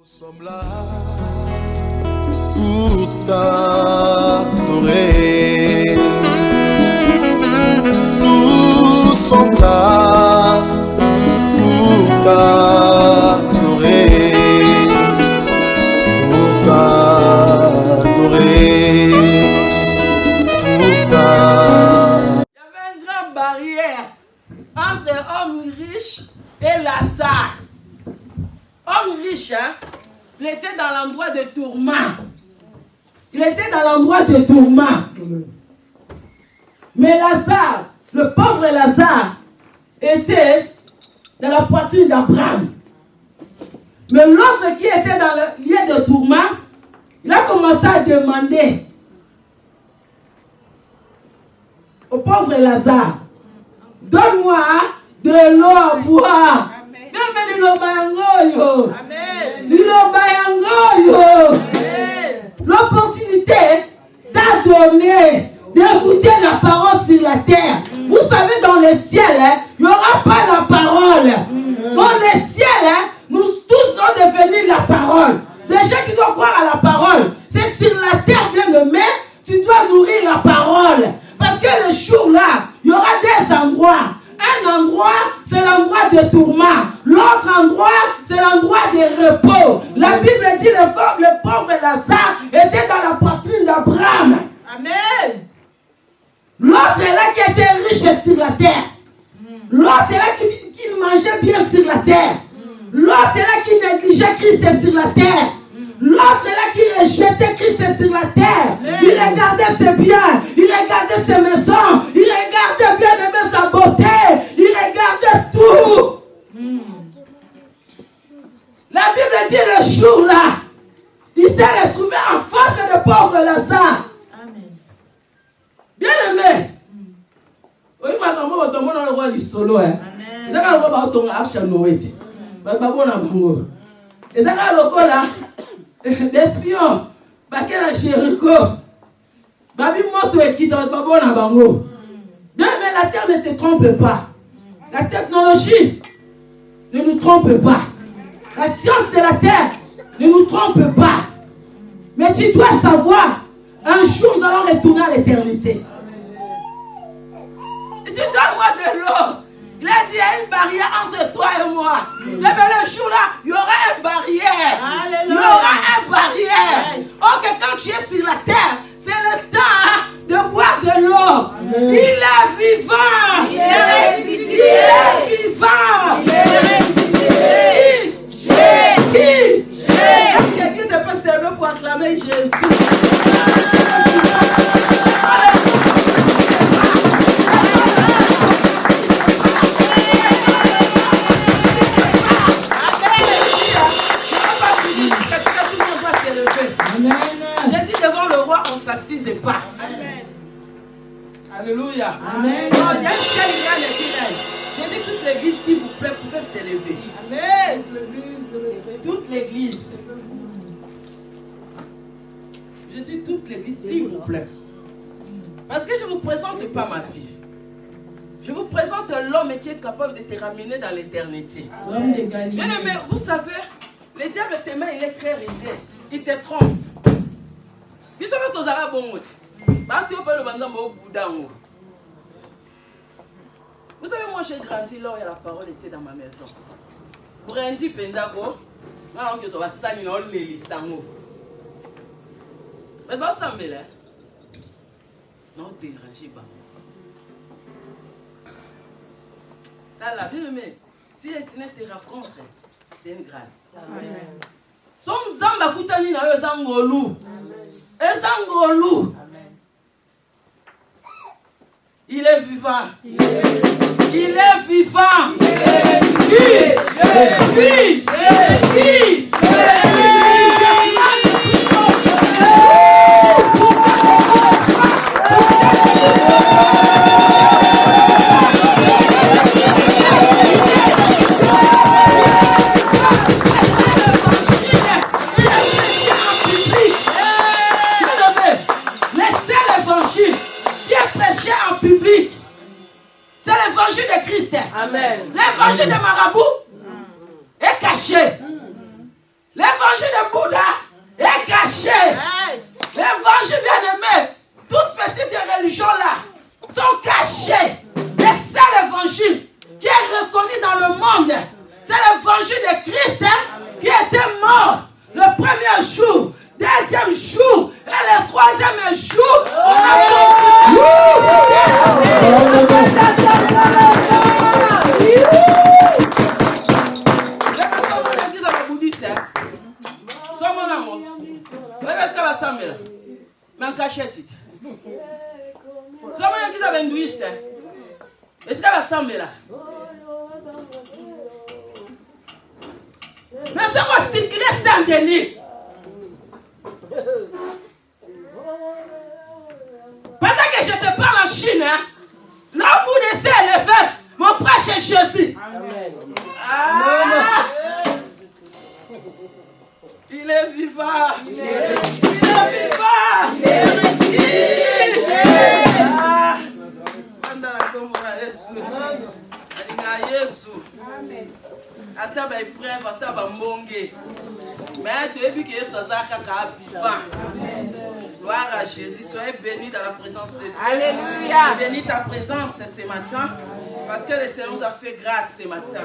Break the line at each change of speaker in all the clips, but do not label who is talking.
sommes là pour t'adorer. Nous sommes là pour t'adorer. Pour t'adorer. Pour t'adorer.
Il y avait une grande barrière entre homme riche et Lazare. Homme riche, hein, il était dans l'endroit de tourment. Il était dans l'endroit de tourment. Mais Lazare, le pauvre Lazare, était dans la poitrine d'Abraham. Mais l'autre qui était dans le lieu de tourment, il a commencé à demander au pauvre Lazare, donne-moi de l'eau à boire. L'opportunité t'a donné d'écouter la parole sur la terre. Vous savez, dans le ciel, il n'y aura pas la parole. Dans le ciel, nous tous devons devenir la parole. Des gens qui doivent croire à la parole. C'est sur la terre, bien aimé, tu dois nourrir la parole. Parce que le jour-là, il y aura des endroits. Un endroit, c'est l'endroit de tourment. L'autre endroit, c'est l'endroit de repos. La Bible dit le pauvre Lazare était dans la poitrine d'Abraham. Amen. L'autre est là qui était riche sur la terre. L'autre est là qui mangeait bien sur la terre. L'autre est là qui négligeait Christ sur la terre. L'autre est là qui rejetait Christ sur la terre. Il regardait ses biens, il regardait ses maisons, il regardait bien aimé sa beauté, il regardait tout. La Bible dit le jour-là, il s'est retrouvé en face de pauvre Lazare. Bien aimé. Oui, madame, on va tomber dans le roi du solo. Amen. Vous avez le roi de l'arche Noé. Et ça va le là. L'espion, Bakena Jéricho, Babi Moto et qui dans le babon à Bango. Bien, mais la terre ne te trompe pas. La technologie ne nous trompe pas. La science de la terre ne nous trompe pas. Mais tu dois savoir, un jour nous allons retourner à l'éternité. Et tu dois voir de l'eau. Il a dit, il y a une barrière entre toi et moi. Mais le jour-là, il y aura une barrière. Alléluia. Il y aura une barrière. Oh, que quand tu es sur la terre, c'est le temps de boire de l'eau. Il est vivant. Il est ressuscité. Il est vivant. Il est ressuscité. Quelqu'un ne peut servir pour acclamer Jésus. J'ai dit devant le roi, on ne s'assise pas. Amen. Alléluia. Amen. Non, il y a une telle j'ai dit toute l'église, s'il vous plaît, pouvez s'élever. Amen. Toute l'église. Je dis toute l'église, s'il vous plaît. Parce que je ne vous présente pas ma fille. Je vous présente l'homme qui est capable de te ramener dans l'éternité. Bien aimé, vous savez, le diable t'aime, il est très risé. Il te trompe. Vous savez que tu as bon mot. Vous savez, moi j'ai grandi là où la parole était dans ma maison. Brandi Pendago, non, je dois s'en aller les lisango. Mais bon, ça me là. Non, dérangez pas. T'as la bien aimé. Si les Seigneur te rencontre, c'est une grâce. Amen. Son zamba kutani na yo zangolu. Ezangolu. Il est vivant. Il est vivant. Amen. L'évangile de marabout est caché. L'évangile sont cachés. Et c'est l'évangile qui est reconnu dans le monde. C'est l'évangile de Christ qui était mort le premier jour, deuxième jour et le troisième jour. On a compris. Mais c'est quoi circuler Saint-Denis? Pendant que je te parle en Chine, là au bout de ces élèves, mon prêche est Jésus. Amen. Ah. Il est vivant. Il est vivant. Il est vivant. Ah. Amen. Ata ba épreuve, ata ba mbonge. Mais tu es vu que Jésus est vivant. Gloire à Jésus. Soyez bénis dans la présence de Dieu. Alléluia. Bénis ta présence ce matin. Parce que le Seigneur nous a fait grâce ce matin.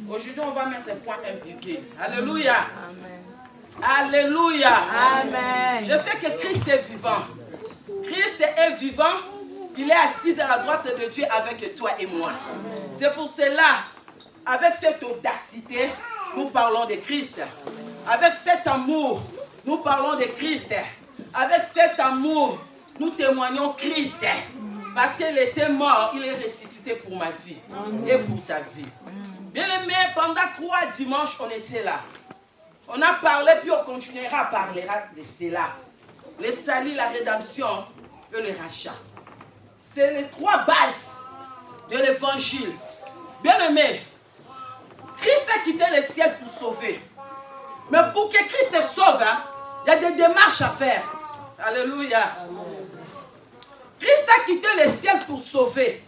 Aujourd'hui, on va mettre un point virgule. Alléluia. Amen. Alléluia. Amen. Je sais que Christ est vivant. Christ est vivant. Il est assis à la droite de Dieu avec toi et moi. C'est pour cela, avec cette audacité, nous parlons de Christ. Avec cet amour, nous parlons de Christ. Avec cet amour, nous témoignons Christ. Parce qu'il était mort, il est ressuscité pour ma vie et pour ta vie. Bien-aimés, pendant 3 dimanches, on était là. On a parlé, puis on continuera à parler de cela. Le salut, la rédemption et le rachat. C'est les 3 bases de l'évangile. Bien-aimés, Christ a quitté le ciel pour sauver. Mais pour que Christ se sauve, il y a des démarches à faire. Alléluia. Christ a quitté le ciel pour sauver.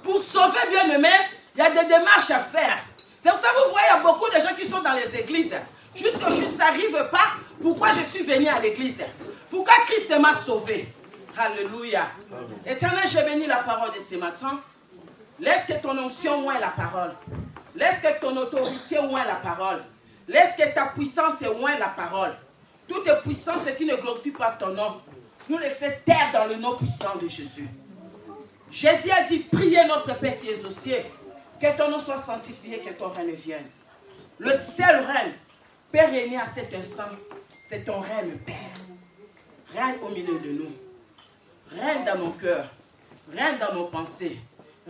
Pour sauver, bien-aimés, il y a des démarches à faire. C'est pour ça que vous voyez, il y a beaucoup de gens qui sont dans les églises. Jusque je n'arrive pas, pourquoi je suis venu à l'église? Pourquoi Christ m'a sauvé? Alléluia. Éternel, je bénis la parole de ce matin. Laisse que ton onction oint la parole. Laisse que ton autorité oint la parole. Laisse que ta puissance oint la parole. Toute puissance qui ne glorifie pas ton nom, nous les fait taire dans le nom puissant de Jésus. Jésus a dit, priez notre Père qui est aux cieux, que ton nom soit sanctifié, que ton règne vienne. Le seul règne peut régner à cet instant, c'est ton règne, Père. Règne au milieu de nous. Règne dans nos cœurs. Règne dans nos pensées.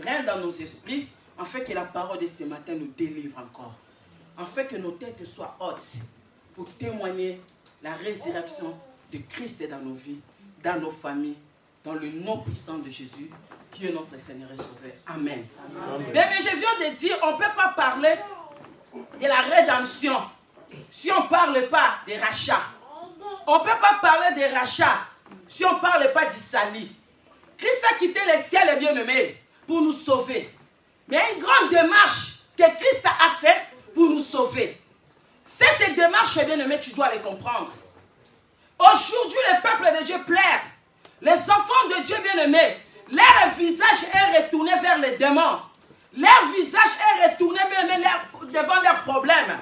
Règne dans nos esprits, afin que la parole de ce matin nous délivre encore. Afin que nos têtes soient hautes pour témoigner la résurrection de Christ dans nos vies, dans nos familles, dans le nom puissant de Jésus, qui est notre Seigneur et Sauveur. Amen. Amen. Mais je viens de dire, on ne peut pas parler de la rédemption si on ne parle pas des rachats. On ne peut pas parler des rachats si on ne parle pas du salut. Christ a quitté le ciel et bien-aimé pour nous sauver. Mais il y a une grande démarche que Christ a faite pour nous sauver. Cette démarche, bien-aimé, tu dois les comprendre. Aujourd'hui, le peuple de Dieu pleure. Les enfants de Dieu, bien-aimés, leur visage est retourné vers les démons. Leur visage est retourné devant leurs problèmes.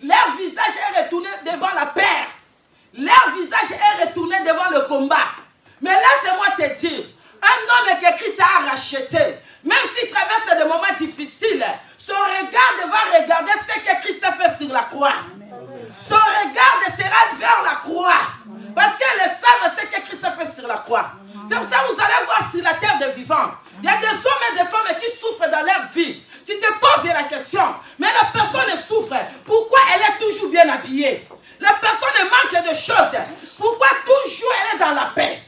Leur visage est retourné devant la peur. Leur visage est retourné devant le combat. Mais laisse-moi te dire, un homme que Christ a racheté, même s'il traverse des moments difficiles, son regard va regarder ce que Christ a fait sur la croix. Son regard sera vers la croix. Parce qu'elle savent ce que Christ a fait sur la croix. C'est pour ça que vous allez voir sur la terre des vivants. Il y a des hommes et des femmes qui souffrent dans leur vie. Tu te poses la question, mais la personne souffre. Pourquoi elle est toujours bien habillée? La personne manque de choses. Pourquoi toujours elle est dans la paix?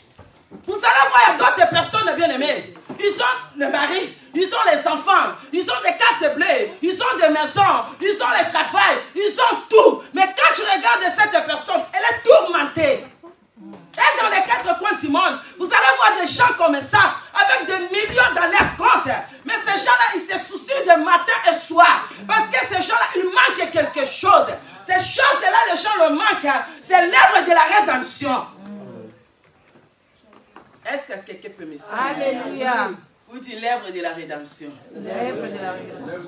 Vous allez voir, il y a d'autres personnes bien aimées. Ils ont le mari, ils ont les enfants, ils ont des cartes bleues, ils ont des maisons, ils ont le travail, ils ont tout. Mais quand tu regardes cette personne, elle est tourmentée. Et dans les 4 coins du monde, vous allez voir des gens comme ça, avec des millions dans leur compte. Mais ces gens-là, ils se soucient de matin et soir. Parce que ces gens-là, ils manquent quelque chose. Ces choses-là, les gens le manquent. C'est l'œuvre de la rédemption. Est-ce que quelqu'un peut me dire? Alléluia.
Vous dites l'œuvre de la rédemption.
L'œuvre de la rédemption.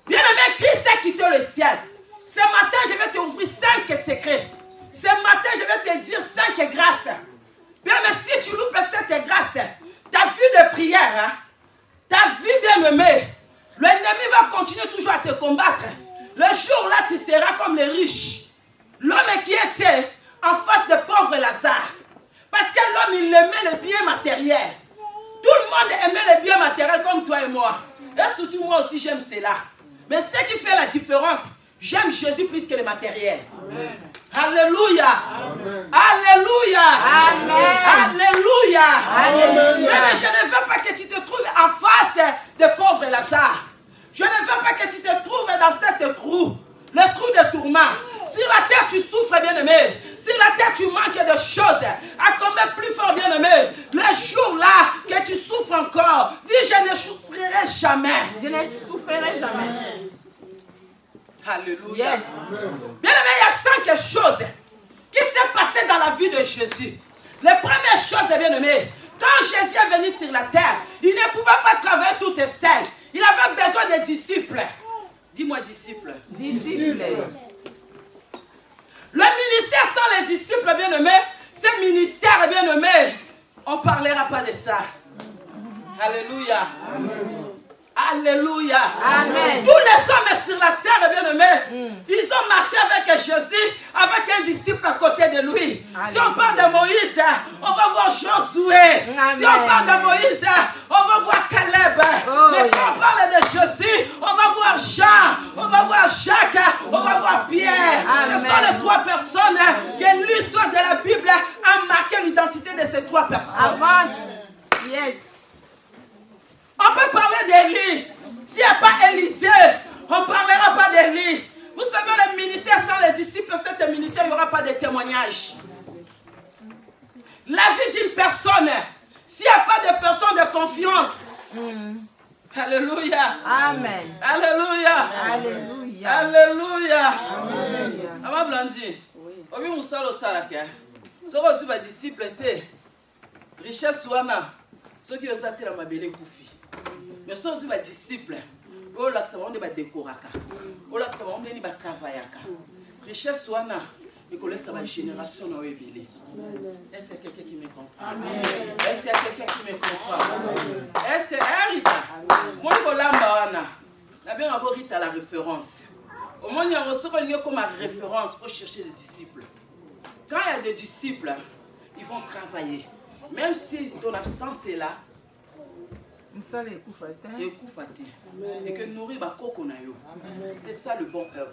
Bien-aimé, Christ a quitté le ciel. Ce matin, je vais t'ouvrir 5 secrets. Ce matin, je vais te dire 5 grâces. Bien-aimé, si tu loupes cette grâce, ta vie de prière, hein, ta vie bien-aimée, l'ennemi va continuer toujours à te combattre. Le jour-là, tu seras comme les riches. L'homme qui était en face de pauvre Lazare. Parce que l'homme, il aimait les biens matériels. Tout le monde aimait les biens matériels comme toi et moi. Et surtout moi aussi, j'aime cela. Mais ce qui fait la différence, j'aime Jésus plus que le matériel. Amen. Alléluia. Amen. Alléluia. Amen. Alléluia. Amen. Mais je ne veux pas que tu te trouves en face de pauvre Lazare. Je ne veux pas que tu te trouves dans cette trou, le trou de tourment. Sur la terre, tu souffres, bien-aimé. Sur la terre, tu manques de choses. À combien plus fort, bien-aimé. Le jour-là que tu souffres encore, dis, je ne souffrirai jamais.
Je ne souffrirai jamais.
Alléluia.
Yes.
Bien-aimé, il y a 5 choses qui s'est passé dans la vie de Jésus. La première chose, bien-aimé, quand Jésus est venu sur la terre, il ne pouvait pas travailler tout seul. Il avait besoin de disciples. Dis-moi disciples.
Disciples.
Le ministère sans les disciples, bien-aimés, ce ministère, bien-aimé, on ne parlera pas de ça. Alléluia. Amen. Alléluia.
Amen.
Tous les hommes sur la terre, bien-aimés, ils ont marché avec Jésus, avec un disciple à côté de lui. Amen. Si on parle de Moïse, on va voir Josué. Amen. Si on parle de Moïse, on va voir Caleb. Mais quand on parle de Jésus, on va voir Jean, on va voir Jacques, on va voir Pierre. Amen. Ce sont les 3 personnes que l'histoire de la Bible a marqué l'identité de ces 3 personnes.
Avance. Yes.
On peut parler d'Élie. S'il n'y a pas Élisée, on ne parlera pas d'Élie. Vous savez, le ministère sans les disciples, cet ministère, il n'y aura pas de témoignage. La vie d'une personne, s'il n'y a pas de personne de confiance. Alléluia.
Amen.
Alléluia.
Alléluia.
Alléluia.
Alléluia.
Ama Blandi. Obi musalo salaka. Soko si ba disciple te. Richesse wana. Soki osate la mabele kufi. Mais ceux qui sont disciples, on a décoraka, on a travaillaka. Richesse wana, il connaît la génération dans les villes. Est-ce qu'il y a quelqu'un qui me comprend? Est-ce qu'il y a quelqu'un qui me comprend? Est-ce que Rita, moi je lamba wana, la bien avoir Rita la référence. Au moins il y a un second comme référence, il faut chercher des disciples. Quand il y a des disciples, ils vont travailler. Même si ton absence est là, et que nourrir ma coconayo. C'est ça le bon œuvre.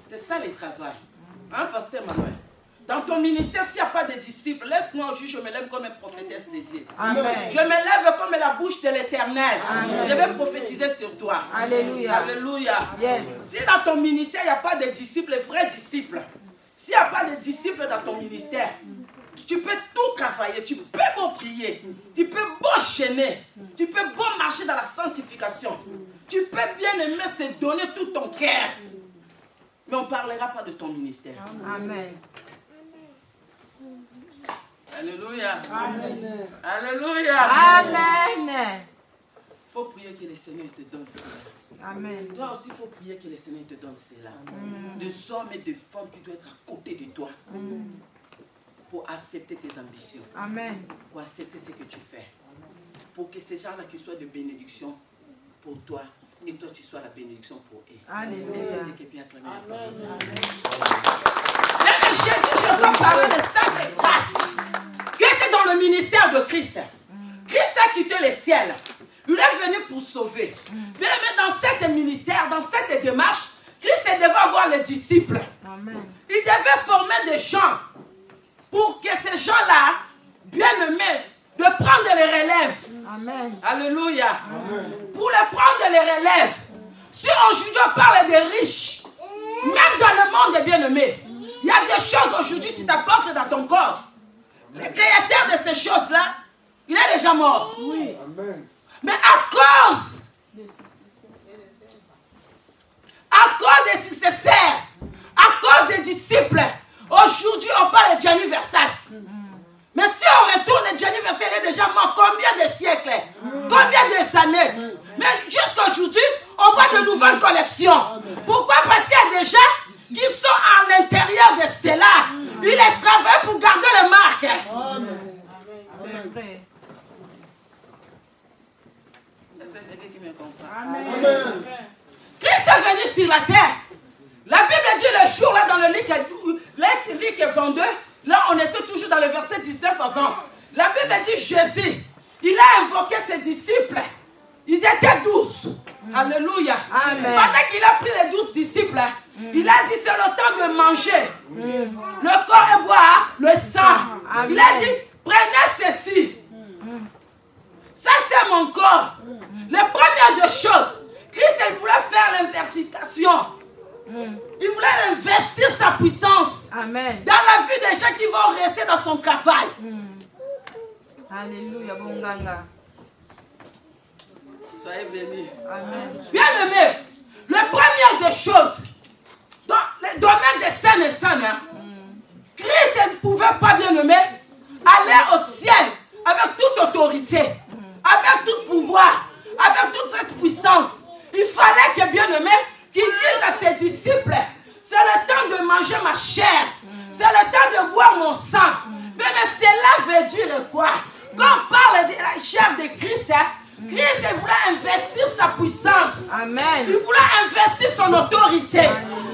C'est ça le travail. Hein, pasteur Manuel? Dans ton ministère, s'il n'y a pas de disciples, laisse-moi aujourd'hui, je me lève comme une prophétesse de Dieu. Amen. Je me lève comme la bouche de l'Éternel. Je vais prophétiser sur toi.
Alléluia.
Alléluia.
Yes.
Si dans ton ministère, il n'y a pas de disciples, vrais disciples, s'il n'y a pas de disciples dans ton ministère, tu peux tout travailler, tu peux bon prier, tu peux bon chaîner, tu peux bon marcher dans la sanctification, tu peux bien aimer se donner tout ton cœur. Mais on ne parlera pas de ton ministère.
Amen.
Alléluia.
Amen.
Alléluia.
Amen.
Il faut prier que le Seigneur te donne cela.
Amen.
Toi aussi, il faut prier que le Seigneur te donne cela. Des hommes et des femmes qui doivent être à côté de toi. Pour accepter tes ambitions. Amen. Pour accepter ce que tu fais. Pour que ces gens-là qui soient de bénédiction pour toi et toi tu sois la bénédiction pour eux. Alléluia. Amen. Même Jésus, je veux parler de 5 grâces qui étaient dans le ministère de Christ. Christ a quitté le ciel. Il est venu pour sauver. Bien aimé, dans cet ministère, dans cette démarche, Christ devait avoir les disciples. Amen. Il devait former des gens pour que ces gens-là, bien-aimés, de prendre les relèves. Amen. Alléluia. Amen. Pour les prendre les relèves. Si aujourd'hui on parle des riches, même dans le monde des bien-aimés, il y a des choses aujourd'hui qui t'apportent dans ton corps. Le créateur de ces choses-là, il est déjà mort. Oui. Amen. Mais à cause des successeurs, à cause des disciples, aujourd'hui on parle de Gianni Versace. Mais si on retourne, Jenny Verset, elle est déjà mort combien de siècles? Combien des années? Mais jusqu'à aujourd'hui, on voit de nouvelles collections. Pourquoi? Parce qu'il y a des gens qui sont à l'intérieur de cela. Il est travaillé pour garder les marques.
C'est vrai.
Amen.
Christ est venu sur la terre. La Bible dit le jour là dans le livre 22, là on était toujours dans le verset 19 avant. La Bible dit Jésus, il a invoqué ses disciples. Ils étaient 12. Alléluia.
Amen.
Pendant qu'il a pris les 12 disciples, il a dit c'est le temps de manger. Le corps et boire le sang.
Amen.
Il a dit prenez ceci. Ça c'est mon corps. La première des choses, Christ il voulait faire l'invertication. Il voulait investir sa puissance
Amen.
dans la vie des gens qui vont rester dans son travail.
Alléluia, bon ganga.
Soyez bénis.
Amen.
Bien aimé, la première des choses, dans le domaine des saints et saints, Christ ne pouvait pas, bien aimé, aller au ciel avec toute autorité, avec tout pouvoir, avec toute cette puissance. Il fallait que, bien aimé, qu'il dise à ses disciples, c'est le temps de manger ma chair, c'est le temps de boire mon sang. Mais cela veut dire quoi? Quand on parle de la chair de Christ, Christ voulait investir sa puissance.
Amen.
Il voulait investir son autorité.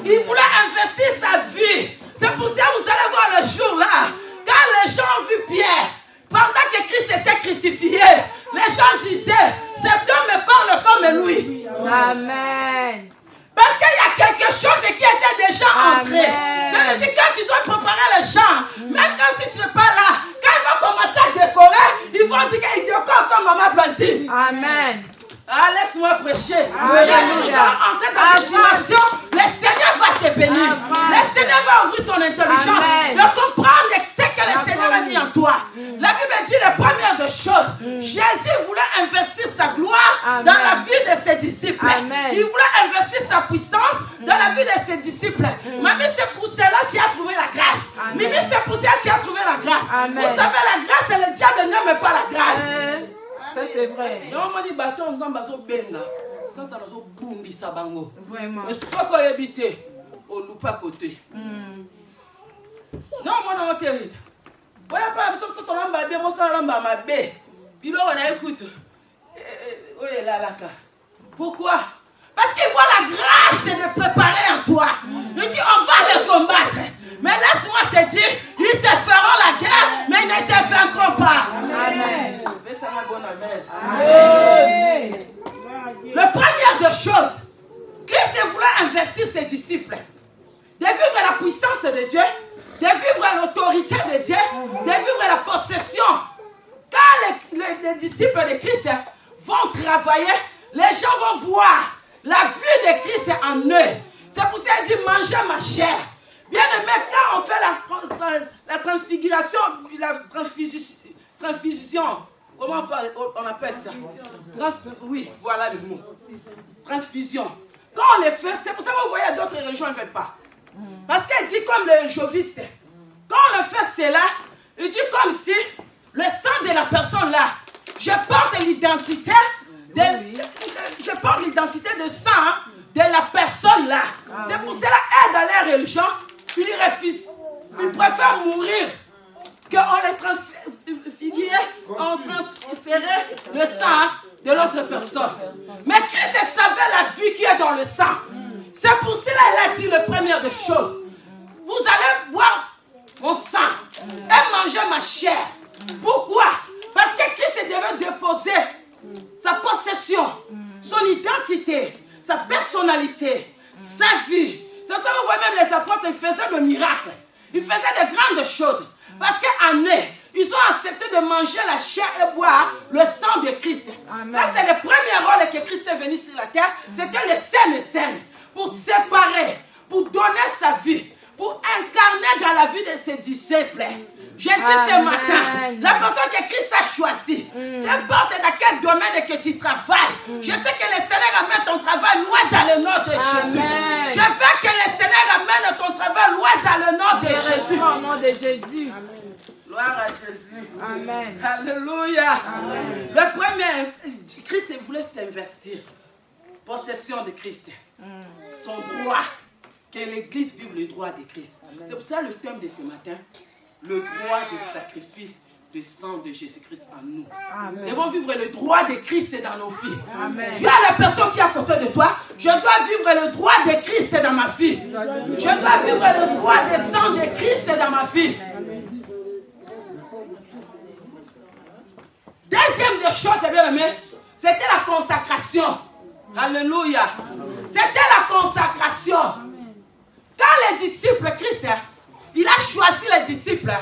Il voulait investir sa vie. C'est pour ça que vous allez voir le jour là, quand les gens ont vu Pierre, pendant que Christ était crucifié, les gens disaient, cet homme parle comme lui.
Amen.
Parce qu'il y a quelque chose qui était déjà entré.
Amen.
C'est-à-dire quand tu dois préparer les gens, même quand si tu n'es pas là, quand ils vont commencer à décorer, ils vont dire qu'ils décorent comme Maman Blondie.
Amen.
Ah, laisse-moi prêcher.
Alléluia.
J'ai dit, nous allons entrer dans une dimension. Le Seigneur va te bénir.
Amen.
Le Seigneur va ouvrir ton intelligence.
Amen.
De comprendre ce que le Seigneur a mis en toi. La Bible dit la première des choses. Jésus voulait investir sa gloire
Amen.
dans la vie de ses disciples.
Amen.
Il voulait investir sa puissance dans la vie de ses disciples. Mamie, c'est pour cela que tu as trouvé la grâce.
Amen.
Mimi, c'est pour cela que tu as trouvé la grâce.
Amen.
Vous savez, la grâce, et le diable n'aime pas la grâce.
Ça c'est vrai.
Non, dit bateau nzamba zo benga. Santa zo bundi sabango.
Vraiment.
Mais soko yebite au lupa côté. Non, moi non terrible. Oya pa biso so tolamba bien mo sala lamba mabe. Bilo na écoute. Oye la laka. Pourquoi? Parce qu'il voit la grâce de préparer en toi. Il dit on va les combattre. Mais laisse-moi te dire, ils te feront la guerre, mais ils ne te vaincront pas.
Amen.
Amen. La première des choses, Christ voulait investir ses disciples, de vivre la puissance de Dieu, de vivre l'autorité de Dieu, de vivre la possession. Quand les disciples de Christ vont travailler, les gens vont voir la vue de Christ en eux. C'est pour ça qu'il dit mangez ma chair. Bien aimé, quand on fait la transfiguration, la transfusion, comment on appelle ça? Oui, voilà le mot. Transfusion. Quand on les fait, c'est pour ça que vous voyez d'autres religions ne le font pas. Parce qu'il dit comme le jéhoviste, quand on le fait cela, il dit comme si le sang de la personne là, je porte l'identité de sang de la personne là. C'est pour cela que dans les religions, ils refusent. Ils préfèrent mourir qu'on les transfigurait, on transférait le sang de l'autre personne. Mais Christ savait la vie qui est dans le sang. C'est pour cela qu'il a dit la première des choses. Vous allez boire mon sang et manger ma chair. Pourquoi? Parce que Christ devait déposer sa possession, son identité, sa personnalité, sa vie. C'est ça que vous voyez même les apôtres, ils faisaient de miracles. Ils faisaient de grandes choses. Parce qu'en eux, ils ont accepté de manger la chair et boire le sang de Christ. Amen. Ça, c'est le premier rôle que Christ est venu sur la terre. C'était les saints et saints. Pour séparer, pour donner sa vie, pour incarner dans la vie de ses disciples. J'ai dit ce matin, la personne que Christ a choisie, n'importe dans quel domaine que tu travailles, je sais que le Seigneur amène ton travail loin dans le nom de Jésus. Je veux que le Seigneur amène ton travail loin dans le nom de Jésus.
Au nom de Jésus.
Gloire à Jésus.
Amen.
Alléluia. Amen. Le premier, Christ voulait s'investir. Possession de Christ. Son droit. Que l'Église vive le droit de Christ. C'est pour ça le thème de ce matin. Le droit de sacrifice du sang de Jésus-Christ en nous. Amen. Nous devons vivre le droit de Christ dans nos vies. Amen. Tu as la personne qui est à côté de toi. Je dois vivre le droit de Christ dans ma vie. Je dois vivre le droit du sang de Christ dans ma vie. Deuxième des choses, bien aimé, c'était la consacration. Alléluia. C'était la consacration. Quand les disciples, Christ, il a choisi les disciples,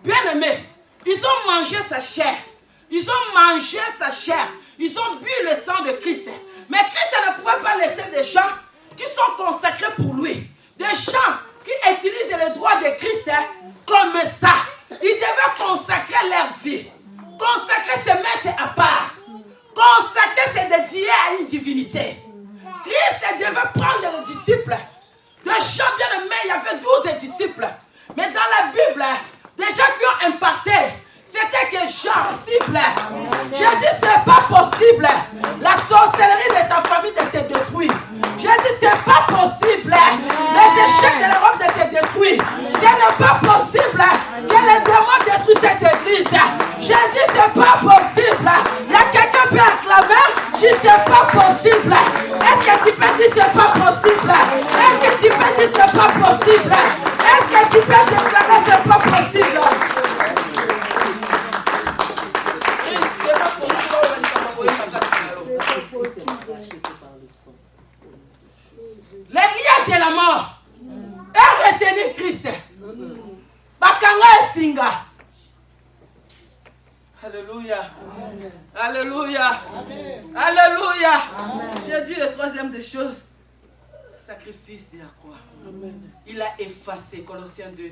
bien aimés, ils ont mangé sa chair. Ils ont mangé sa chair. Ils ont bu le sang de Christ. Mais Christ ne pouvait pas laisser des gens qui sont consacrés pour lui. Des gens qui utilisent le droit de Christ comme ça. Ils devaient consacrer leur vie. Consacrer, se mettre à part. Consacrer, c'est dédier à une divinité. Christ devait prendre les disciples. Des gens bien aimés, il y avait 12 disciples. Mais dans la Bible, des gens qui ont imparté, c'était que Jean, cible. J'ai dit, c'est pas possible. La sorcellerie de ta famille de te détruire. J'ai dit, c'est pas possible. Les échecs de l'Europe de te détruire. Ce n'est pas possible que les démons détruisent cette église. J'ai dit, c'est pas possible. Il y a quelqu'un qui peut acclamer, dit, c'est pas possible. Est-ce que tu peux dire, c'est pas possible? Est-ce que tu peux dire, c'est pas possible? Est-ce que tu peux déclarer, c'est pas possible? Les liens de la mort et retenir Christ. Bakanga et Singa. Alléluia. Amen. Alléluia. Amen. Alléluia. J'ai dit le troisième des choses. Sacrifice de la croix. Amen. Il a effacé. Colossiens 2,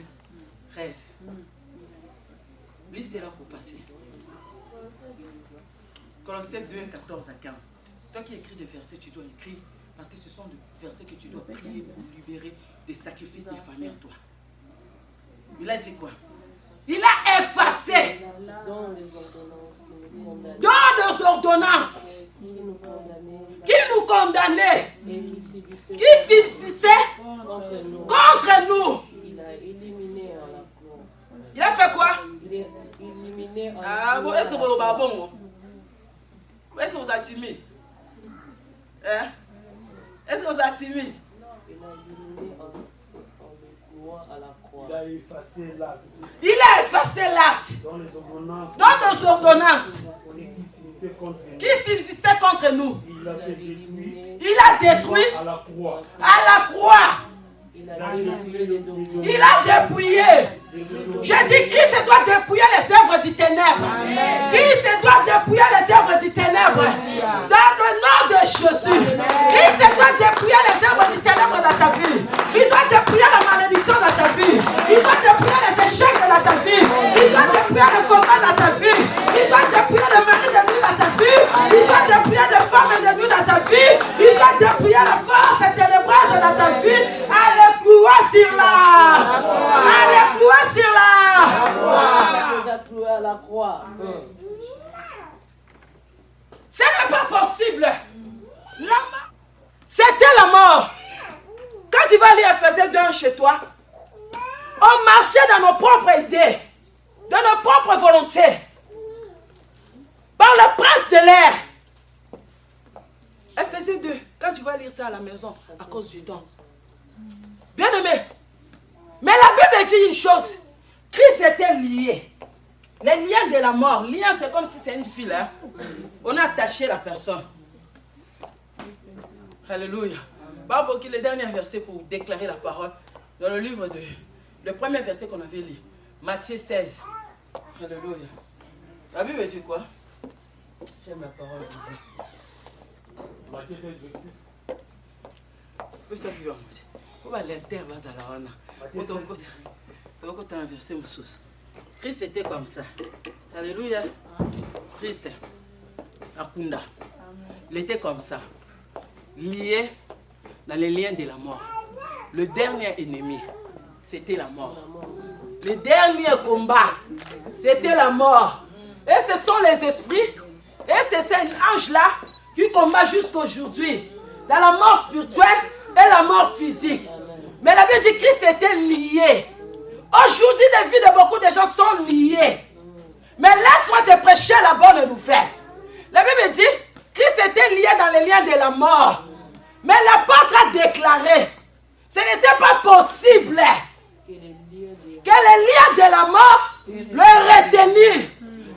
13. Lui, c'est là pour passer. Colossiens 2, 14 à 15. Toi qui écris des versets, tu dois écrire. Parce que ce sont des versets que tu dois prier pour libérer des sacrifices des familles en toi. Il a dit quoi? Il a effacé dans nos ordonnances qui nous condamnaient, qui subsistaient contre nous.
Il a éliminé à la croix.
Il a fait quoi?
Il a éliminé à
la croix. Est-ce que vous êtes bon? Est-ce que vous êtes timide? Hein? Est-ce que vous êtes timide?
Il a éliminé à la croix.
Il a effacé l'acte.
Il a effacé l'acte.
Dans les ordonnances.
Dans nos ordonnances.
Et qui subsistait contre nous.
Qui subsistait contre nous.
Il a fait détruire.
Il a détruit.
À la croix.
À la croix.
Il
a dépouillé. J'ai dit Christ doit dépouiller les œuvres du ténèbre. Christ doit dépouiller les œuvres du ténèbre. Dans le nom de Jésus. Christ doit dépouiller les œuvres du ténèbre dans ta vie. Il doit dépouiller la malédiction dans ta vie. Il doit dépouiller les échecs dans ta vie. Il doit dépouiller le combat dans ta vie. Il doit dépouiller le mari de nuit dans ta vie. Il doit dépouiller les femmes de nuit dans ta vie. Il doit dépouiller la force ténébreuse dans ta vie. Alléluia sur la. Alléluia sur la.
déjà cloué à la croix.
Ce n'est pas possible. C'était la mort. Quand tu vas lire Ephésiens 2 chez toi, on marchait dans nos propres idées, dans nos propres volontés, par le prince de l'air. Ephésiens 2, quand tu vas lire ça à la maison, à cause du temps. Bien aimé. Mais la Bible dit une chose. Christ était lié. Les liens de la mort. Lien, c'est comme si c'est une file. Hein? On a attaché la personne. Alléluia. Bravo, le dernier verset pour déclarer la parole. Dans le livre de... Le premier verset qu'on avait lu. Matthieu 16. Alléluia. La Bible dit quoi? J'aime la parole de Dieu.
Matthieu 16, verset.
Oui, ça lui a dit. Faut pas l'alerter, vas à la rana. Christ était comme ça. Alléluia. Christ. Akunda. Il était comme ça. Lié dans les liens de la mort. Le dernier ennemi, c'était la mort. Le dernier combat, c'était la mort. Et ce sont les esprits, et c'est cet ange-là qui combat jusqu'aujourd'hui, dans la mort spirituelle et la mort physique. Mais la Bible dit que Christ était lié. Aujourd'hui, les vies de beaucoup de gens sont liées. Mais laisse-moi te prêcher la bonne nouvelle. La Bible dit que Christ était lié dans les liens de la mort. Mais l'apôtre a déclaré, ce n'était pas possible que les liens de la mort le retenir.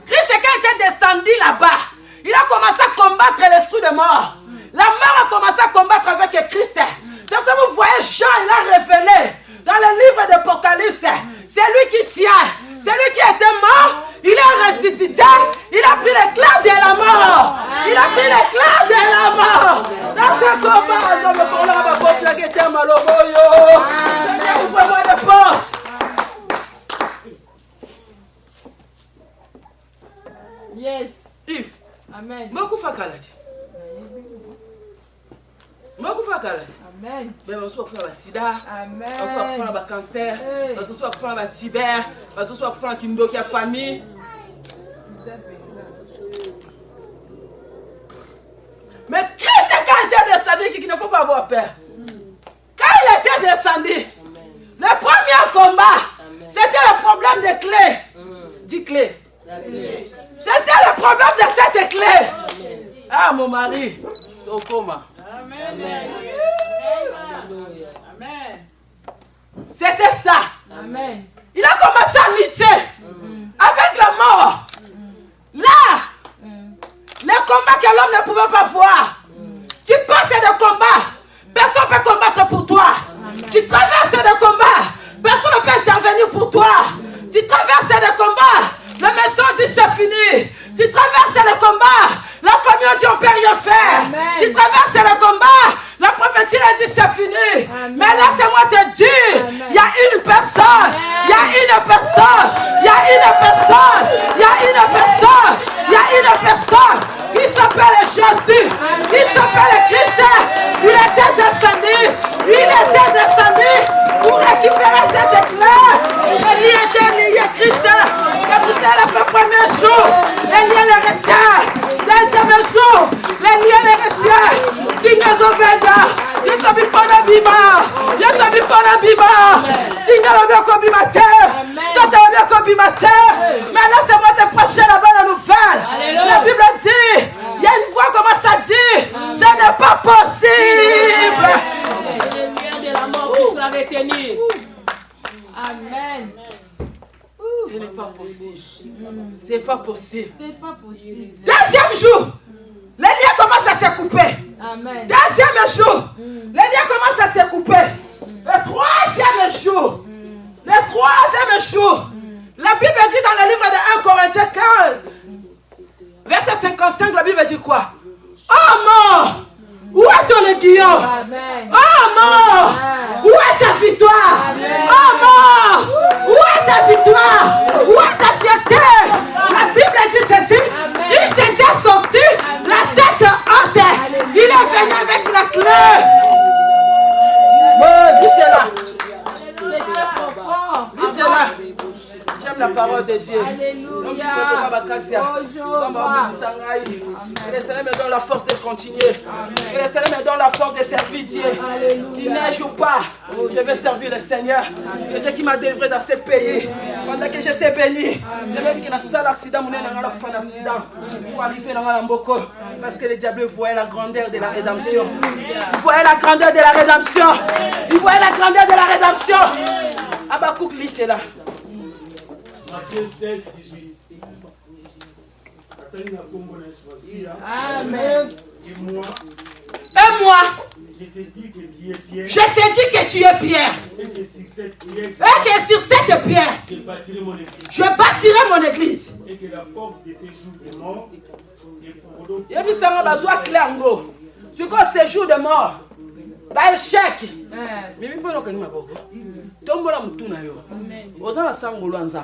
Christ, quand il était descendu là-bas, il a commencé à combattre l'esprit de mort. La mort a commencé à combattre avec Christ. C'est pour ça que vous voyez Jean, il a révélé dans le livre d'Apocalypse. C'est lui qui tient. C'est lui qui était mort. Il est ressuscité. Il a pris l'éclat de la mort. Il a pris l'éclat de la mort. Dans ce combat, dans le combat, ma porte, la guette, ma loboyo. Seigneur, ouvrez-moi des portes.
Yes.
Yves.
Amen.
Beaucoup de kalati. Beaucoup de kalati.
Amen.
Mais on se voit faire le sida.
Amen.
On se voit faire le cancer. On se voit faire le tibère. On se voit faire le kindo qui a famille. Mais Christ, quand il était descendu, qu'il ne faut pas avoir peur. Quand il était descendu, le premier combat, c'était le problème des clés. Dis clé. C'était le problème de cette clé. Ah, mon mari, au coma.
Amen.
C'était ça.
Amen.
Il a commencé à lutter avec la mort. Là, les combats que l'homme ne pouvait pas voir. Tu passes des combats, personne ne peut combattre pour toi. Tu traverses des combats, personne ne peut intervenir pour toi. Tu traverses des combats, la maison dit c'est fini. Tu traverses les combats, la famille dit on ne peut rien faire.
Amen.
Tu traverses les combats, la prophétie a dit c'est fini.
Amen.
Mais laissez-moi te dire,
Amen.
il y a une personne, il y a une personne, il y a une personne, il y a une personne, il y a une personne qui s'appelle Jésus, qui s'appelle Christ. Il était descendu pour récupérer cette éclair. Et il était lié Christ. C'est pour cela que le premier jour, les liens les retient. Deuxième jour, les liens les retient. Signes Obeda, Yesu bipona bima, Yesu bipona bima. Signes Obeda bima terre, Satan Obeda bima terre. Maintenant c'est moi de prêcher la bonne nouvelle.
Alléluia.
La Bible dit, il y a une voix commence à dire, ce n'est pas possible.
Les liens de la mort qui sont retenus.
Amen.
Ce n'est pas possible. C'est pas possible.
C'est pas possible.
Deuxième jour, les liens commencent à se couper.
Amen.
Deuxième jour, les liens commencent à se couper. Le troisième jour, la Bible dit dans le livre de 1 Corinthiens 15, verset 55, la Bible dit quoi? Oh mort, où est ton aiguillon?
Amen.
Oh mort, où est ta victoire?
Amen.
Oh mort, où est ta victoire? Où est ta fierté? La Bible dit ceci,
Amen.
Christ était sorti, la tête haute. Il est venu avec la clé. Lui c'est là.
C'est très profond.
Lui c'est là. J'aime la parole de Dieu.
Alléluia.
Que le Seigneur me donne la force de continuer. Que le Seigneur me donne la force de servir Dieu. Qu'il neige ou pas, je vais servir le Seigneur. Le Dieu qui m'a délivré dans ce pays. Pendant que j'étais béni, j'ai même qu'il y a un seul accident, pour arriver dans la Mboko. Parce que le diable voyait la grandeur de la rédemption. Il voyait la grandeur de la rédemption. Il voyait la grandeur de la rédemption. Abakouk, lui, c'est là.
Matthieu 16, 18.
Amen.
Et moi,
Je te dis que tu es Pierre.
je te dis que tu es Pierre.
Et que sur cette pierre,
Et que sur cette pierre,
je bâtirai mon église.
je bâtirai mon église.
Et que la porte de ces jours de mort est pour l'autre.
Il y a des gens qui ont clé en gros. Sur quoi séjour de mort, bah échec. Mais même pas le maboko. Tombola mutuna yo. Ozana sangolo anza.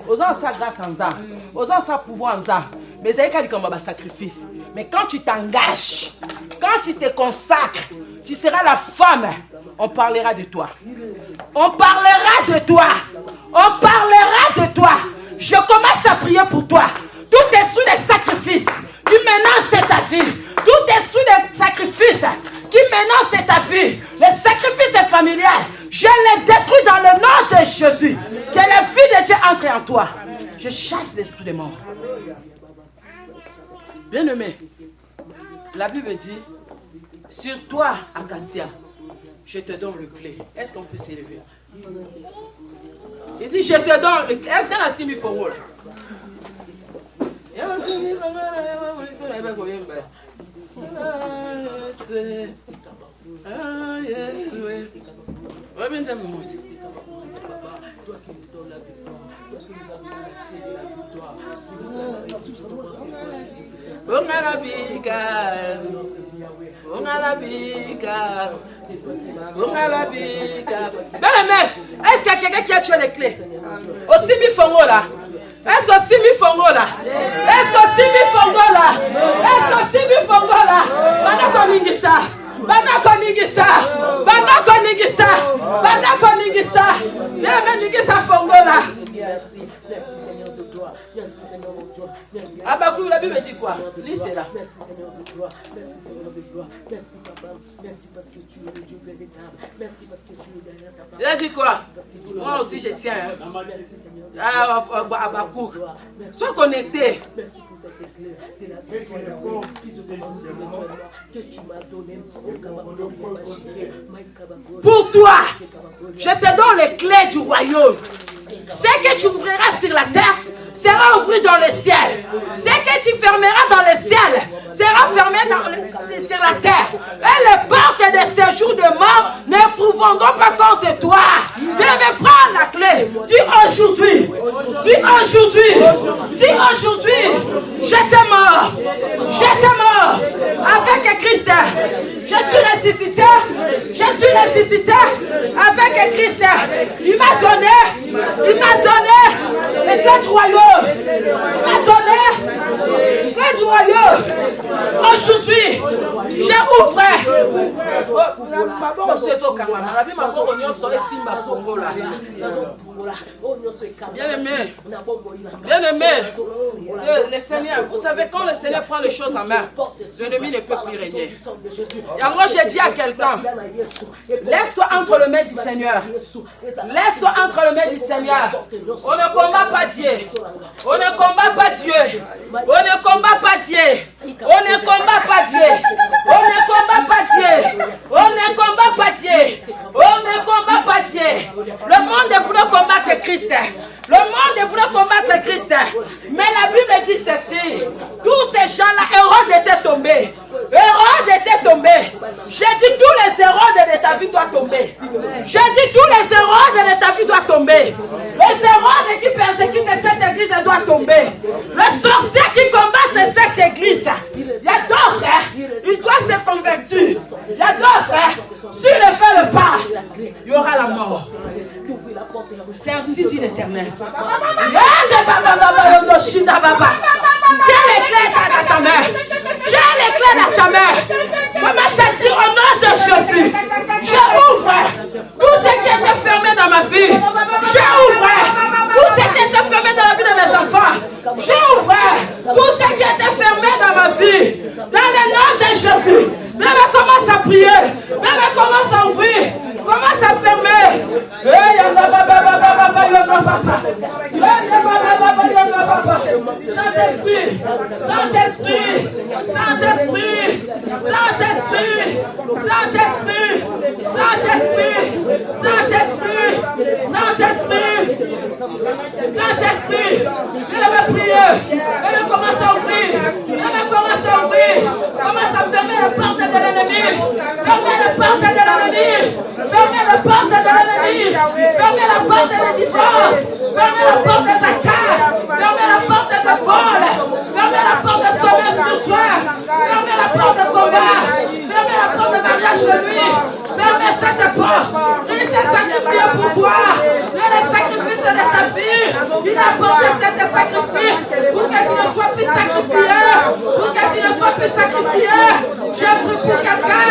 Ozana sa grâce anza. Ozana sa pouvoir anza. Mais c'est quand il comme un sacrifice. Mais quand tu t'engages, quand tu te consacres, tu seras la femme. On parlera de toi. On parlera de toi. On parlera familiale, je les détruis dans le nom de Jésus. Que la vie de Dieu entre en toi. Je chasse l'esprit de mort. Bien-aimé, la Bible dit, sur toi, Acacia, je te donne le clé. Est-ce qu'on peut s'élever? Il dit, je te donne le clé. Dans la semi-forward. Est-ce qu'il y a quelqu'un qui a tué les clés? Au semi-fongo là. Est-ce qu'au semi-fongo là? Est-ce qu'au semi-fongo là? Est-ce qu'au semi-fongo là? Banako Ningisa. Banako Ningisa. Banako Ningisa. Banako Ningisa. Bien, Ningisa fongo là.
Merci Seigneur de gloire. Merci Seigneur de gloire. Merci.
Abakou, la Bible dit quoi? Lis c'est là.
Merci Seigneur de gloire. Merci Seigneur de gloire. Merci Papa. Merci parce que tu es le Dieu véritable. Merci parce que tu es derrière ta parole.
Il a dit quoi? Moi aussi je tiens.
Merci Seigneur de gloire.
Abakou. Sois connecté.
Merci pour cette éclair de la vie qui se commence spirituellement que tu m'as donné.
Pour toi, je te donne les clés du royaume. Ce que tu ouvriras sur la terre sera ouvert dans le ciel. Ce que tu fermeras dans le ciel sera fermé sur la terre. Et les portes de séjour de mort n'éprouveront pas contre toi. Viens prendre la clé. Dis aujourd'hui. Dis aujourd'hui. Dis aujourd'hui. J'étais mort. J'étais mort. Avec Christ. Je suis ressuscité. Je suis ressuscité avec Christ. Il m'a donné les clés du royaume. Il m'a donné les clés du royaume. Aujourd'hui, j'ouvre. Bien-aimé, le Seigneur, vous savez, quand le Seigneur prend les choses en main, l'ennemi ne peut plus régner. Et moi, j'ai dit à quelqu'un, laisse-toi entre les mains du Seigneur. Laisse-toi entre les mains du Seigneur. On ne combat pas Dieu. On ne combat pas Dieu. On ne combat pas Dieu. On ne combat pas Dieu. On ne combat pas Dieu. On ne combat pas Dieu. On ne combat pas Dieu. Le monde voulait combattre Christ. Le monde voulait combattre Christ. Mais la Bible dit ceci. Tous ces gens-là, Hérode était tombé. Hérode était tombé. J'ai dit tous les Hérodes de ta vie doivent tomber. J'ai dit tous les Hérodes de ta vie doivent tomber. Les Hérodes qui persécutent cette église doivent tomber. Les sorciers qui combattent cette église. Il y a d'autres. Ils doivent se convertir. Il y a d'autres. S'ils ne font le pas, il y aura la mort. C'est ainsi dit l'Éternel. Tiens les clés dans ta main. Tiens les clés dans ta main. Commence à dire au nom de Jésus. J'ouvre tout ce qui était fermé dans ma vie. J'ouvre tout ce qui était fermé dans la vie de mes enfants. J'ouvre tout ce qui était fermé dans ma vie. Dans le nom de Jésus. Même commence à prier. Même commence à ouvrir. Commence à fermer. Saint-Esprit, Saint-Esprit, Saint-Esprit, Saint-Esprit, Saint-Esprit, Saint-Esprit, Saint-Esprit, Saint-Esprit, Saint-Esprit, viens me prier, viens me commencer à ouvrir, viens me commencer à ouvrir, commence à fermer les portes de l'ennemi, fermez les portes de l'ennemi, fermez les portes de l'ennemi, fermez la porte de divorce, fermez la porte des attaques, fermez la porte de vol, fermez la porte de sommeil spirituel, fermez la porte de combat, fermez la porte de mariage de nuit, fermez cette porte. Christ est sacrifié pour toi. Il est le sacrifice de ta vie. Il a porté cet sacrifice pour que tu ne sois plus sacrifié. Pour que tu ne sois plus sacrifié. J'ai pris pour quelqu'un.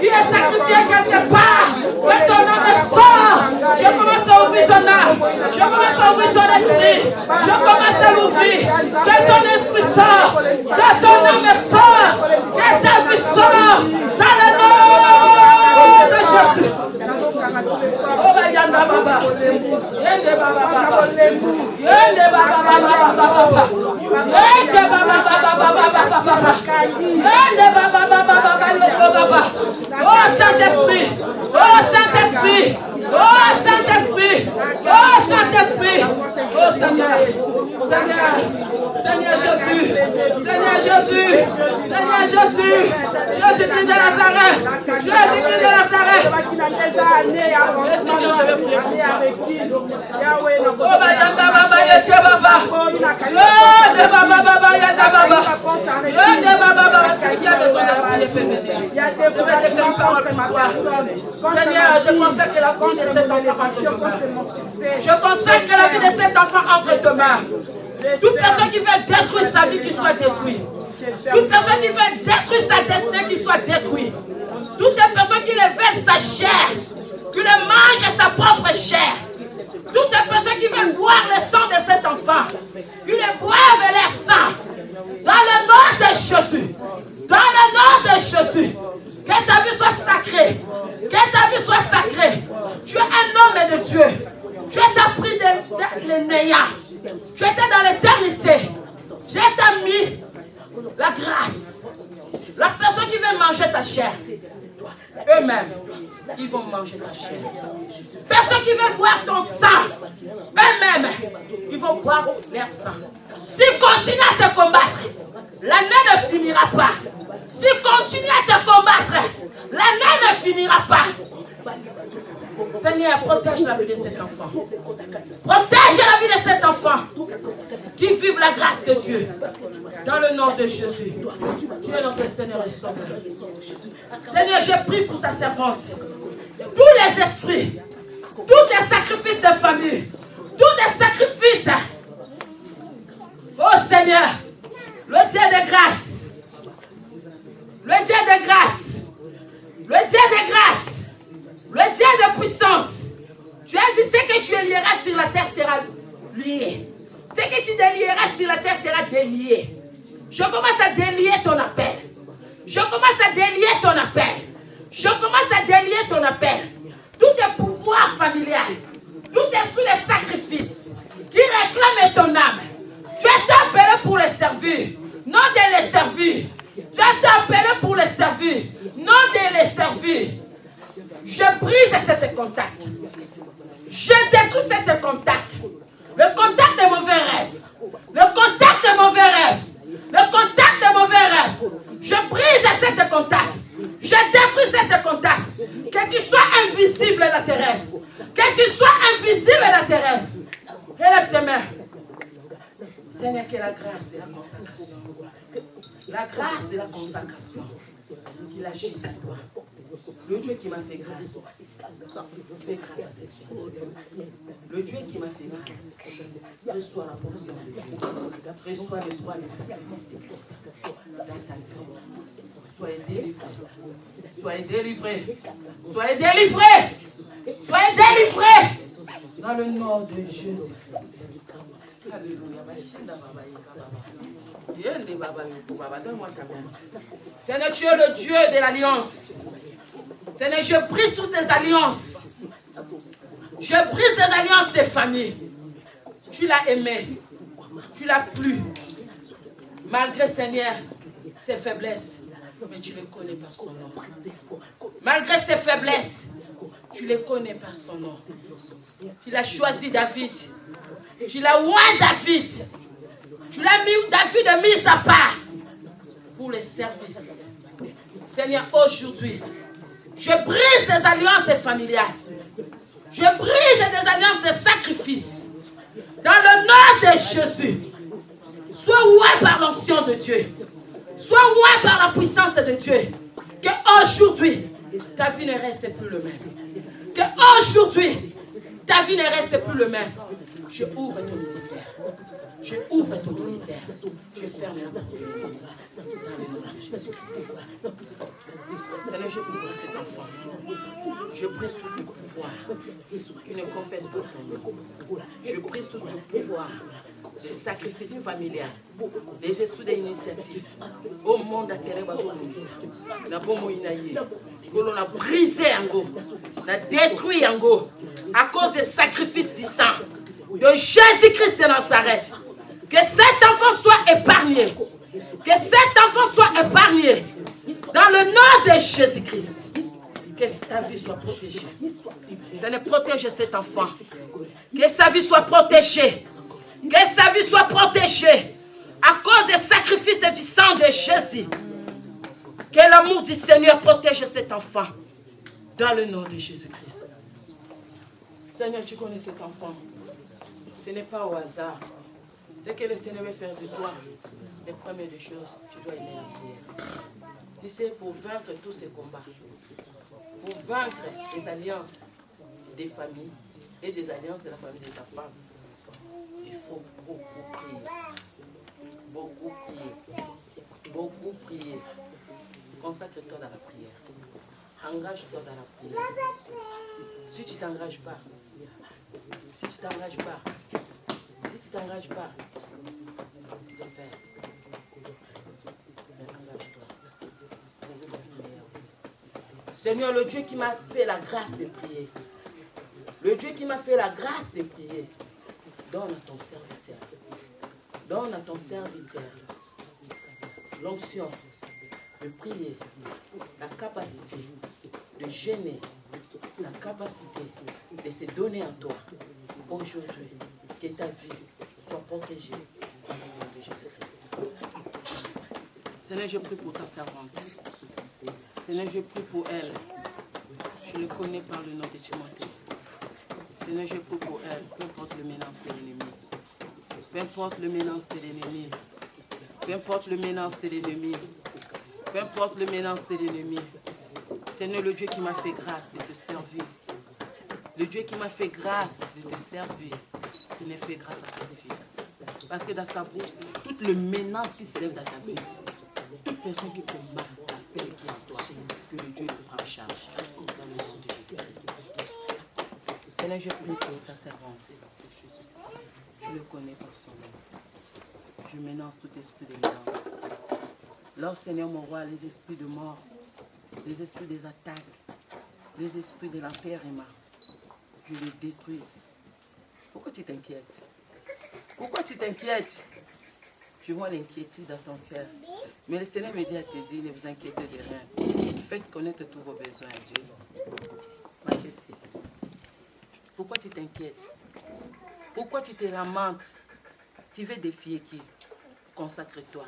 Il est sacrifié quelque part. Que ton âme sort. Je commence à ouvrir ton âme. Je commence à ouvrir ton esprit. Je commence à l'ouvrir. Que ton esprit sort. Que ton âme sort. Que ta vie sort. Dans le nom de Jésus. Oh Saint-Esprit, oh Saint-Esprit, oh Saint-Esprit, oh Saint-Esprit, oh Seigneur, Seigneur Jésus, Seigneur Jésus, Seigneur Jésus, Jésus-Christ de Nazareth, Jésus-Christ de Nazareth. Seigneur, je consacre la vie de cet enfant entre tes mains. Je consacre la vie de cet enfant entre tes mains. Toute personne qui veut détruire sa vie, qui soit détruite. Toute personne qui veut détruire sa destinée, qui soit détruite. Toute personne qui révèle sa chair, qui le mange sa propre chair. Toute personne qui veut boire le sang de cet enfant, qui le boive leur sang. Dans le nom de Jésus. Dans le nom de Jésus. Que ta vie soit sacrée. Que ta vie soit sacrée. Tu es un homme de Dieu. Tu es pris de l'énéa. Tu étais dans l'éternité. Je t'ai mis la grâce. La personne qui veut manger ta chair, eux-mêmes, ils vont manger ta chair. Personne qui veut boire ton sang, eux-mêmes, ils vont boire leur sang. S'ils continuent à te combattre, l'année ne finira pas. S'ils continuent à te combattre, l'année ne finira pas. Seigneur, protège la vie de cet enfant. Protège la vie de cet enfant. Qui vive la grâce de Dieu. Dans le nom de Jésus. Tu es notre Seigneur et Sauveur. Seigneur, je prie pour ta servante. Tous les esprits, tous les sacrifices de famille, tous les sacrifices. Oh Seigneur, le Dieu de grâce. Le Dieu de grâce. Le Dieu de grâce. Le Dieu de puissance. Tu as dit ce que tu lieras sur la terre sera lié. Ce que tu délieras sur la terre sera délié. Je commence à délier ton appel. Je commence à délier ton appel. Je commence à délier ton appel. Tout est pouvoir familial. Tout esprit de sacrifice qui réclame ton âme. Tu es appelé pour les servir. Non de les servir. Tu es appelé pour les servir. Non de les servir. Je brise cet contact. Je détruis cet contact. Le contact de mauvais rêve. Le contact de mauvais rêve. Le contact de mauvais rêve. Je brise cet contact. Je détruis cet contact. Que tu sois invisible dans tes rêves. Que tu sois invisible dans tes rêves. Élève tes mains. Seigneur, que la grâce et la consacration. La grâce et la consacration. Qu'il agisse à toi. Le Dieu qui m'a fait grâce. Fais grâce à cette chose. Le Dieu qui m'a fait grâce. Reçois la portion de Dieu. Reçois le droit des sacrifices de Christ. Dans ta vie. Soyez délivrés. Soyez délivrés. Soyez délivrés. Soyez délivrés. Dans le nom de Jésus. Alléluia. Seigneur, tu es le Dieu de l'alliance. Seigneur, je brise toutes les alliances. Je brise les alliances des familles. Tu l'as aimé. Tu l'as plu. Malgré, Seigneur, ses faiblesses. Mais tu les connais par son nom. Malgré ses faiblesses, tu les connais par son nom. Tu l'as choisi David. Tu l'as oint David. Tu l'as mis, David a mis sa part pour les services. Seigneur, aujourd'hui, je brise des alliances familiales. Je brise des alliances de sacrifice. Dans le nom de Jésus. Sois oué par l'onction de Dieu. Sois oué par la puissance de Dieu. Qu'aujourd'hui, ta vie ne reste plus le même. Qu'aujourd'hui, ta vie ne reste plus le même. Je ouvre ton ministère. Je ouvre ton ministère. Je ferme la porte. Dans le nom de Jésus-Christ. Seigneur, je prie pour cet enfant. Je brise tout le pouvoir qui ne confesse pas ton nom. Je brise tout le pouvoir des sacrifices familiaux, des esprits d'initiative. Au monde à terre, on a brisé, on a détruit à cause des sacrifices du sang. de Jésus-Christ de Nazareth. Que cet enfant soit épargné. Que cet enfant soit épargné. Dans le nom de Jésus-Christ. Que ta vie soit protégée. Seigneur, protège cet enfant. Que sa vie soit protégée. Que sa vie soit protégée. À cause des sacrifices du sang de Jésus. Que l'amour du Seigneur protège cet enfant. Dans le nom de Jésus-Christ. Seigneur, tu connais cet enfant. Ce n'est pas au hasard. Ce que le Seigneur veut faire de toi, les premières des choses, tu dois aimer la prière. Tu sais, pour vaincre tous ces combats, pour vaincre les alliances des familles et des alliances de la famille de ta femme, il faut beaucoup prier. Beaucoup prier. Beaucoup prier. Consacre-toi dans la prière. Engage-toi dans la prière. Si tu ne t'engages pas, si tu ne t'engages pas, si tu ne t'engages pas, Père, engage-toi. Seigneur, le Dieu qui m'a fait la grâce de prier, le Dieu qui m'a fait la grâce de prier, donne à ton serviteur, donne à ton serviteur l'onction de prier, la capacité de gêner, la capacité de se donner à toi aujourd'hui, que ta vie soit protégée au nom de Jésus-Christ. Seigneur, je prie pour ta servante. Seigneur, je prie pour elle. Je le connais par le nom de Timothée. Seigneur, je prie pour elle, peu importe le menace de l'ennemi. Peu importe le menace de l'ennemi. Peu importe le menace de l'ennemi. Peu importe le menace de l'ennemi. Seigneur, le Dieu qui m'a fait grâce de te servir. Le Dieu qui m'a fait grâce de te servir. Il m'a fait grâce à cette fille. Parce que dans sa bouche, toute le menace qui se lève dans ta vie, toute personne qui combat l'appel qui est en toi, que le Dieu le prend en charge. Dans le nom de Jésus-Christ. Seigneur, je prie pour ta servante. Je le connais pour son nom. Je ménage tout esprit de menace. Lors, Seigneur, mon roi, les esprits de mort, les esprits des attaques, les esprits de l'enterrement, je les détruise. Pourquoi tu t'inquiètes? Pourquoi tu t'inquiètes? Je vois l'inquiétude dans ton cœur. Mais le Seigneur me dit à te dire, ne vous inquiétez de rien. Faites connaître tous vos besoins à Dieu. Matthieu 6. Pourquoi tu t'inquiètes? Pourquoi tu te lamentes? Tu veux défier qui? Consacre-toi.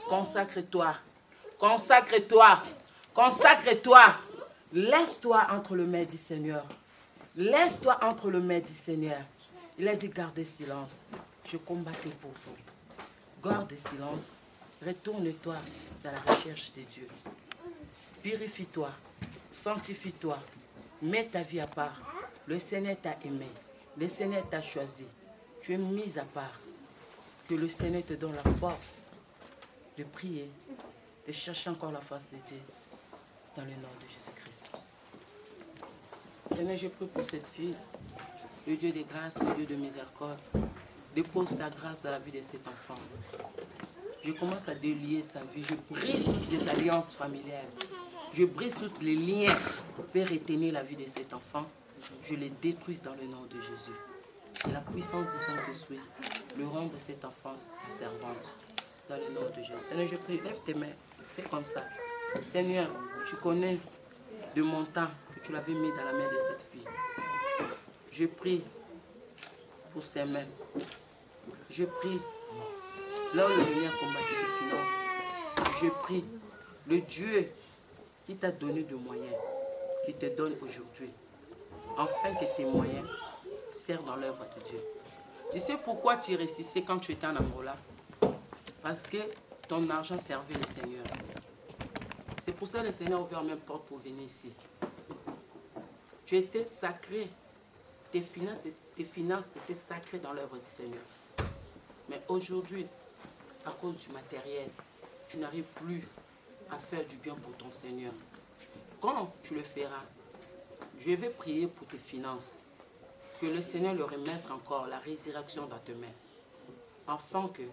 Consacre-toi. Consacre-toi. Consacre-toi. Laisse-toi entre les mains du Seigneur. Laisse-toi entre les mains du Seigneur. Il a dit, gardez silence. Je combattais pour vous. Garde silence. Retourne-toi dans la recherche de Dieu. Purifie-toi. Sanctifie-toi. Mets ta vie à part. Le Seigneur t'a aimé. Le Seigneur t'a choisi. Tu es mis à part. Que le Seigneur te donne la force de prier, de chercher encore la face de Dieu. Dans le nom de Jésus-Christ. Seigneur, je prie pour cette fille. Le Dieu de grâce, le Dieu de miséricorde. Dépose ta grâce dans la vie de cet enfant. Je commence à délier sa vie. Je brise toutes les alliances familiales. Je brise tous les liens pour retenir la vie de cet enfant. Je les détruis dans le nom de Jésus. Et la puissance du Saint-Esprit, le rang de cette enfance, ta servante. Dans le nom de Jésus. Seigneur, je prie, lève tes mains. Fais comme ça. Seigneur, tu connais de mon temps que tu l'avais mis dans la main de cette fille. Je prie pour ses mains. Je prie, là où le Seigneur combat tes finances, je prie, le Dieu qui t'a donné de moyens, qui te donne aujourd'hui, afin que tes moyens servent dans l'œuvre de Dieu. Tu sais pourquoi tu réussissais quand tu étais en Angola? Parce que ton argent servait le Seigneur. C'est pour ça que le Seigneur a ouvert même porte pour venir ici. Tu étais sacré. Tes finances étaient sacrées dans l'œuvre du Seigneur. Mais aujourd'hui, à cause du matériel, tu n'arrives plus à faire du bien pour ton Seigneur. Quand tu le feras, je vais prier pour tes finances. Que le Seigneur leur remette encore la résurrection dans tes mains. Afin que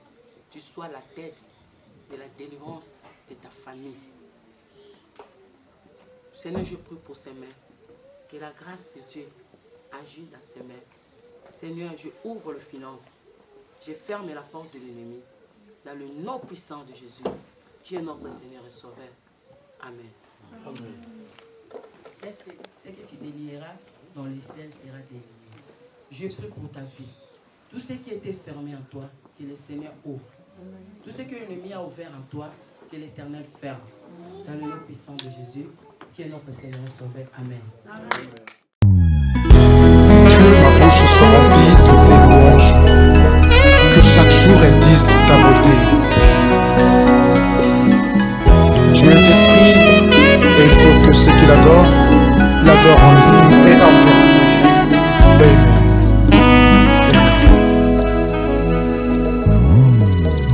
tu sois la tête de la délivrance de ta famille. Seigneur, je prie pour ses mains. Que la grâce de Dieu agisse dans ses mains.
Seigneur, je ouvre le finance. Je ferme la porte de l'ennemi. Dans le nom puissant de Jésus, qui est notre Seigneur et Sauveur. Amen.
Amen.
Est-ce que ce que tu délieras dans les ciels sera délié? Je prie pour ta vie. Tout ce qui était fermé en toi, que le Seigneur ouvre. Tout ce que l'ennemi a ouvert en toi, que l'Éternel ferme. Dans le nom puissant de Jésus, qui est notre Seigneur et Sauveur. Amen.
Que ma bouche soit remplie de tes louanges, que chaque jour elle dise ta beauté. Dieu est esprit, et il faut que ceux qui l'adorent en esprit et en vérité. Amen.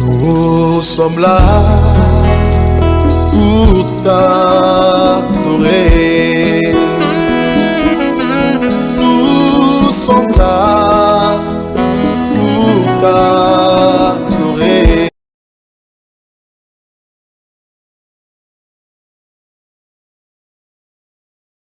Nous sommes là pour t'adorer.